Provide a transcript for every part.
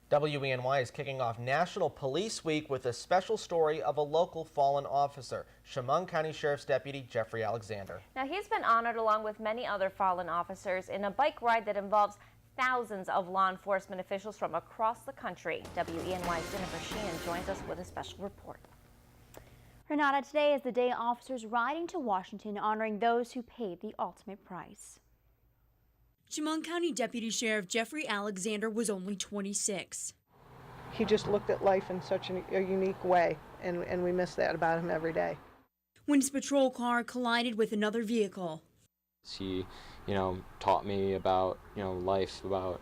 WENY is kicking off National Police Week with a special story of a local fallen officer, Chemung County Sheriff's Deputy Jeffrey Alexander. Now, he's been honored along with many other fallen officers in a bike ride that involves thousands of law enforcement officials from across the country. WENY's Jennifer Sheehan joins us with a special report. Renata, today is the day officers riding to Washington honoring those who paid the ultimate price. Chemung County Deputy Sheriff Jeffrey Alexander was only 26. He just looked at life in such a unique way, and we miss that about him every day. When his patrol car collided with another vehicle. He, taught me about, life, about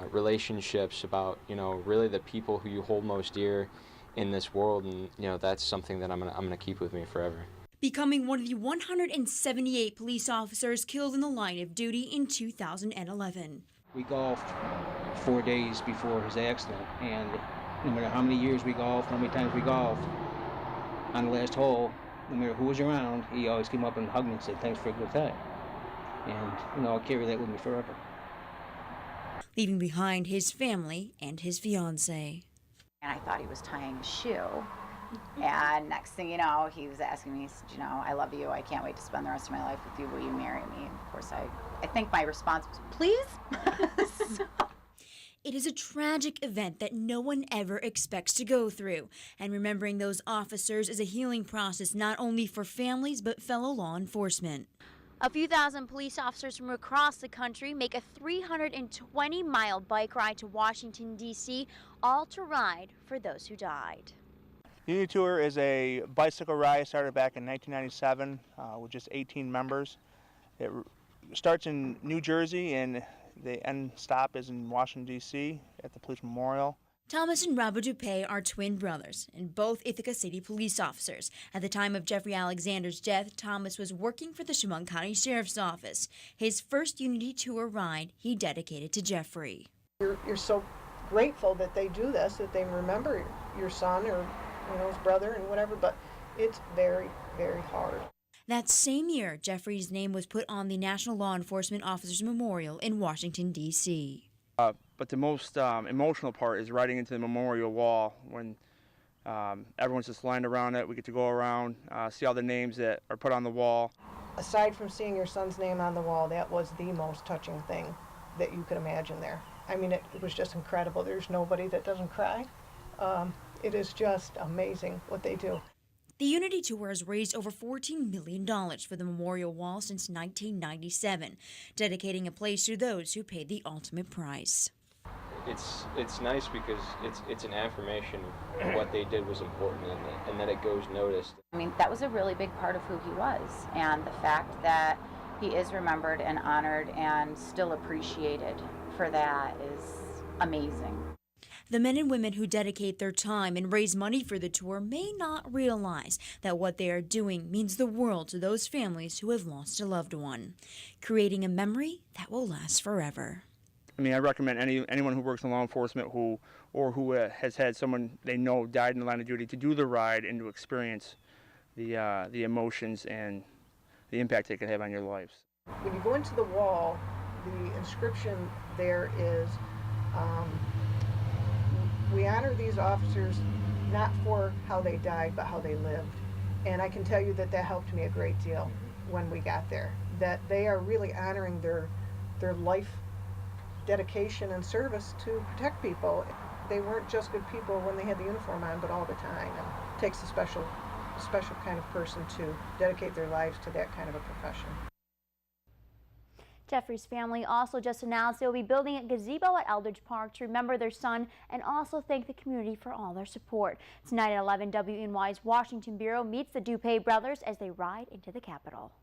relationships, about, really the people who you hold most dear in this world, and, that's something that I'm gonna keep with me forever. Becoming one of the 178 police officers killed in the line of duty in 2011. We golfed 4 days before his accident, and no matter how many years we golfed, how many times we golfed, on the last hole, no matter who was around, he always came up and hugged me and said, "Thanks for a good time." And, I'll carry that with me forever. Leaving behind his family and his fiancée. And I thought he was tying a shoe. And next thing you know, he was asking me, he said, "I love you. I can't wait to spend the rest of my life with you. Will you marry me?" And of course, I think my response was, "Please?" It is a tragic event that no one ever expects to go through. And remembering those officers is a healing process not only for families, but fellow law enforcement. A few thousand police officers from across the country make a 320-mile bike ride to Washington, D.C., all to ride for those who died. The Unity Tour is a bicycle ride started back in 1997 with just 18 members. It starts in New Jersey and the end stop is in Washington, D.C. at the Police Memorial. Thomas and Robert Dupay are twin brothers and both Ithaca City police officers. At the time of Jeffrey Alexander's death, Thomas was working for the Chemung County Sheriff's Office. His first Unity Tour ride he dedicated to Jeffrey. You're so grateful that they do this, that they remember your son or his brother and whatever, but it's very, very hard. That same year, Jeffrey's name was put on the National Law Enforcement Officers Memorial in Washington, D.C. But the most emotional part is riding into the memorial wall when everyone's just lined around it. We get to go around, see all the names that are put on the wall. Aside from seeing your son's name on the wall, that was the most touching thing that you could imagine there. I mean, it was just incredible. There's nobody that doesn't cry. It is just amazing what they do. The Unity Tour has raised over $14 million for the memorial wall since 1997, dedicating a place to those who paid the ultimate price. It's nice because it's an affirmation of what they did was important and that it goes noticed. I mean, that was a really big part of who he was, and the fact that he is remembered and honored and still appreciated for that is amazing. The men and women who dedicate their time and raise money for the tour may not realize that what they are doing means the world to those families who have lost a loved one, creating a memory that will last forever. I mean, I recommend anyone who works in law enforcement who has had someone they know died in the line of duty to do the ride and to experience the emotions and the impact they can have on your lives. When you go into the wall, the inscription there is, we honor these officers not for how they died, but how they lived. And I can tell you that helped me a great deal when we got there, that they are really honoring their life dedication and service to protect people. They weren't just good people when they had the uniform on, but all the time. And it takes a special kind of person to dedicate their lives to that kind of a profession. Jeffrey's family also just announced they will be building a gazebo at Eldridge Park to remember their son and also thank the community for all their support. Tonight at 11, WENY's Washington Bureau meets the Dupay brothers as they ride into the Capitol.